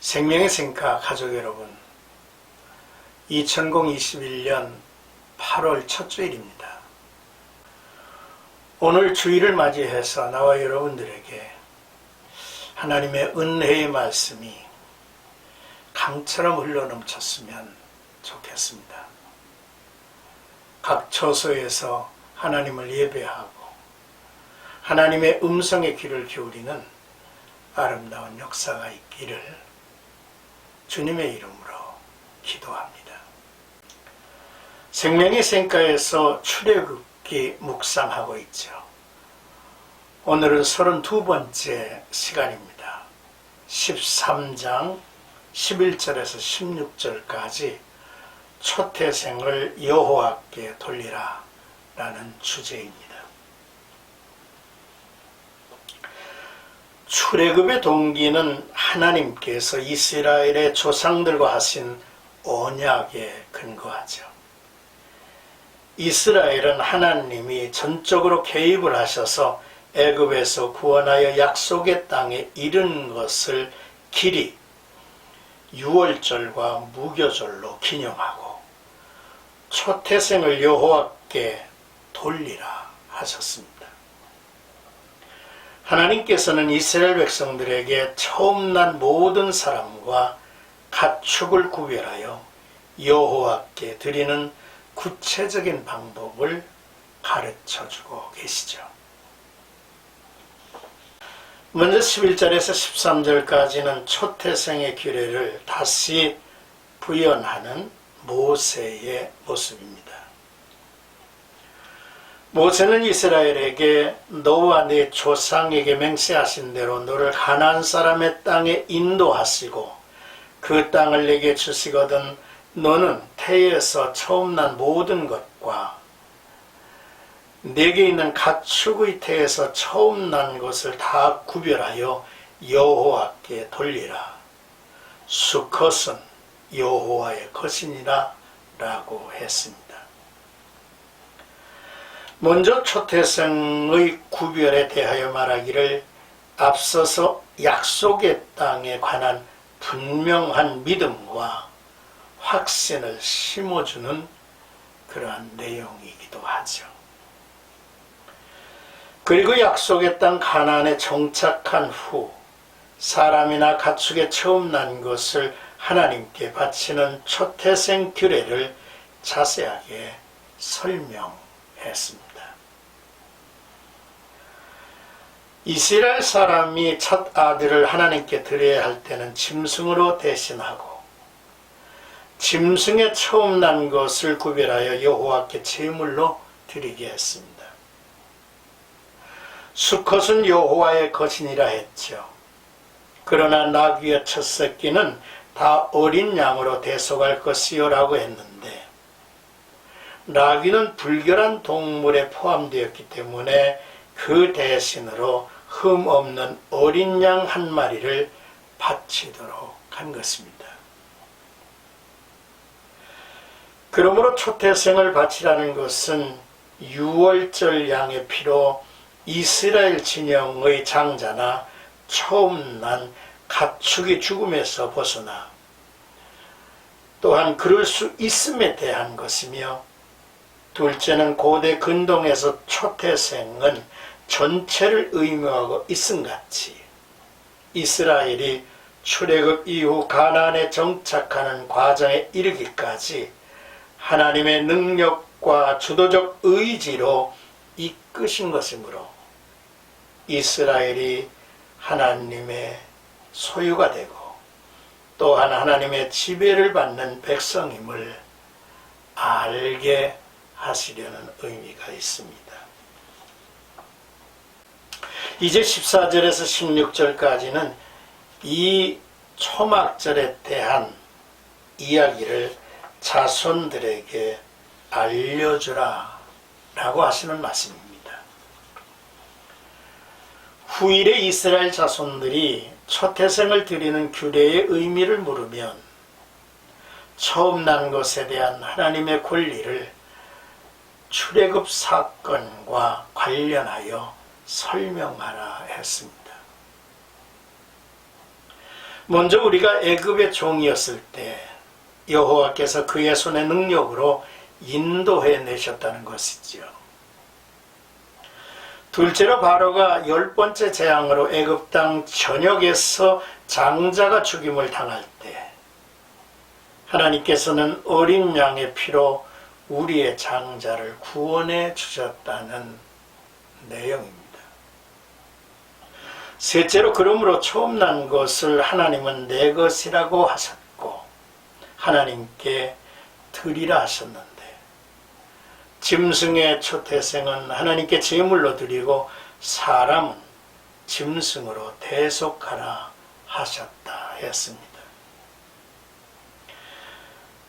생명의 생가 가족 여러분, 2021년 8월 첫 주일입니다. 오늘 주일을 맞이해서 나와 여러분들에게 하나님의 은혜의 말씀이 강처럼 흘러넘쳤으면 좋겠습니다. 각 처소에서 하나님을 예배하고 하나님의 음성에 귀를 기울이는 아름다운 역사가 있기를 주님의 이름으로 기도합니다. 생명의 생가에서 출애굽기 묵상하고 있죠. 오늘은 32번째 시간입니다. 13장 11절에서 16절까지 초태생을 여호와께 돌리라 라는 주제입니다. 출애굽의 동기는 하나님께서 이스라엘의 조상들과 하신 언약에 근거하죠. 이스라엘은 하나님이 전적으로 개입을 하셔서 애굽에서 구원하여 약속의 땅에 이른 것을 길이 유월절과 무교절로 기념하고 초태생을 여호와께 돌리라 하셨습니다. 하나님께서는 이스라엘 백성들에게 처음 난 모든 사람과 가축을 구별하여 여호와께 드리는 구체적인 방법을 가르쳐주고 계시죠. 먼저 11절에서 13절까지는 초태생의 규례를 다시 부연하는 모세의 모습입니다. 모세는 이스라엘에게 너와 네 조상에게 맹세하신 대로 너를 가나안 사람의 땅에 인도하시고 그 땅을 내게 주시거든 너는 태에서 처음 난 모든 것과 내게 있는 가축의 태에서 처음 난 것을 다 구별하여 여호와께 돌리라. 수컷은 여호와의 것이니라 라고 했습니다. 먼저 초태생의 구별에 대하여 말하기를 앞서서 약속의 땅에 관한 분명한 믿음과 확신을 심어주는 그러한 내용이기도 하죠. 그리고 약속의 땅 가나안에 정착한 후 사람이나 가축에 처음 난 것을 하나님께 바치는 초태생 규례를 자세하게 설명했습니다. 이스라엘 사람이 첫 아들을 하나님께 드려야 할 때는 짐승으로 대신하고 짐승에 처음 난 것을 구별하여 여호와께 제물로 드리게 했습니다. 수컷은 여호와의 것이니라 했죠. 그러나 나귀와 첫 새끼는 다 어린 양으로 대속할 것이요 라고 했는데 나귀는 불결한 동물에 포함되었기 때문에 그 대신으로 흠 없는 어린 양 한 마리를 바치도록 한 것입니다. 그러므로 초태생을 바치라는 것은 유월절 양의 피로 이스라엘 진영의 장자나 처음 난 가축의 죽음에서 벗어나 또한 그럴 수 있음에 대한 것이며 둘째는 고대 근동에서 초태생은 전체를 의미하고 있음같이 이스라엘이 출애굽 이후 가나안에 정착하는 과정에 이르기까지 하나님의 능력과 주도적 의지로 이끄신 것이므로 이스라엘이 하나님의 소유가 되고 또한 하나님의 지배를 받는 백성임을 알게 하시려는 의미가 있습니다. 이제 14절에서 16절까지는 이 초막절에 대한 이야기를 자손들에게 알려주라 라고 하시는 말씀입니다. 후일의 이스라엘 자손들이 초태생을 드리는 규례의 의미를 물으면 처음 난 것에 대한 하나님의 권리를 출애굽 사건과 관련하여 설명하라 했습니다. 먼저 우리가 애굽의 종이었을 때 여호와께서 그의 손의 능력으로 인도해 내셨다는 것이지요. 둘째로 바로가 10번째 재앙으로 애굽 땅 전역에서 장자가 죽임을 당할 때 하나님께서는 어린 양의 피로 우리의 장자를 구원해 주셨다는 내용입니다. 셋째로 그러므로 처음 난 것을 하나님은 내 것이라고 하셨고 하나님께 드리라 하셨는데 짐승의 초태생은 하나님께 제물로 드리고 사람은 짐승으로 대속하라 하셨다 했습니다.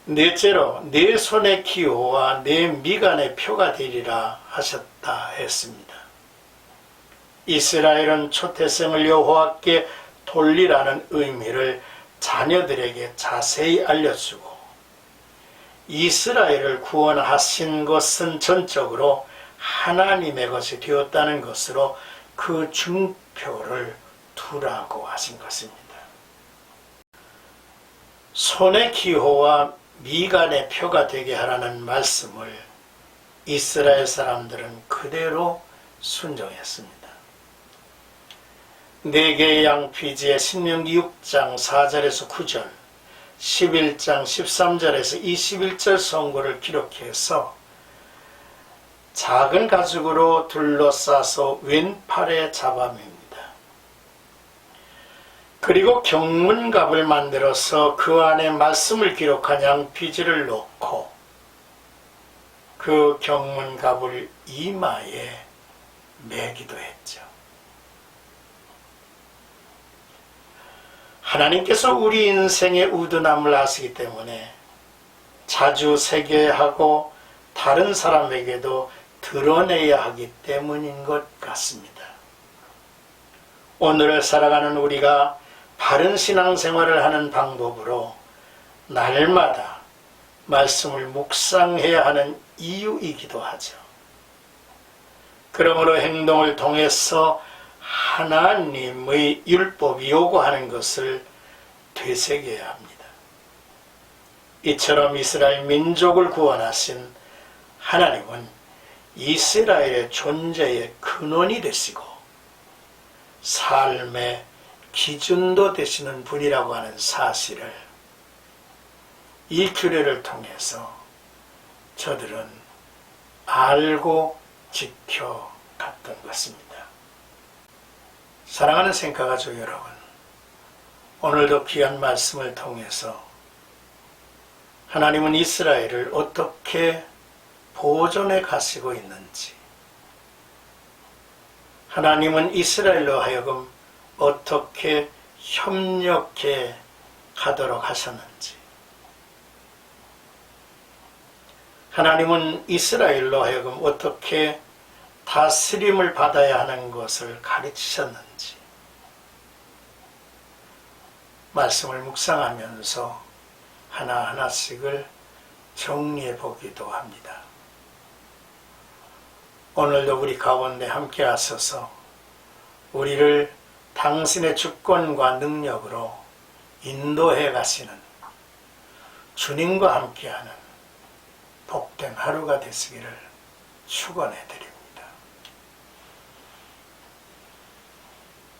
넷째로 내 손의 기호와 내 미간의 표가 되리라 하셨다 했습니다. 이스라엘은 초태생을 여호와께 돌리라는 의미를 자녀들에게 자세히 알려주고 이스라엘을 구원하신 것은 전적으로 하나님의 것이 되었다는 것으로 그 증표를 두라고 하신 것입니다. 손의 기호와 미간의 표가 되게 하라는 말씀을 이스라엘 사람들은 그대로 순종했습니다. 4개의 양피지에 신명기 6장 4절에서 9절 11장 13절에서 21절 선고를 기록해서 작은 가죽으로 둘러싸서 왼팔에 잡아맵니다. 그리고 경문갑을 만들어서 그 안에 말씀을 기록한 양피지를 놓고 그 경문갑을 이마에 매기도 했죠. 하나님께서 우리 인생의 우둔함을 아시기 때문에 자주 새겨야 하고 다른 사람에게도 드러내야 하기 때문인 것 같습니다. 오늘을 살아가는 우리가 바른 신앙생활을 하는 방법으로 날마다 말씀을 묵상해야 하는 이유이기도 하죠. 그러므로 행동을 통해서 하나님의 율법이 요구하는 것을 되새겨야 합니다. 이처럼 이스라엘 민족을 구원하신 하나님은 이스라엘의 존재의 근원이 되시고 삶의 기준도 되시는 분이라고 하는 사실을 이 규례를 통해서 저들은 알고 지켜갔던 것입니다. 사랑하는 생가가족 여러분, 오늘도 귀한 말씀을 통해서 하나님은 이스라엘을 어떻게 보존해 가시고 있는지, 하나님은 이스라엘로 하여금 어떻게 협력해 가도록 하셨는지, 하나님은 이스라엘로 하여금 어떻게 다스림을 받아야 하는 것을 가르치셨는지 말씀을 묵상하면서 하나하나씩을 정리해 보기도 합니다. 오늘도 우리 가운데 함께 하셔서 우리를 당신의 주권과 능력으로 인도해 가시는 주님과 함께하는 복된 하루가 되시기를 축원해 드립니다.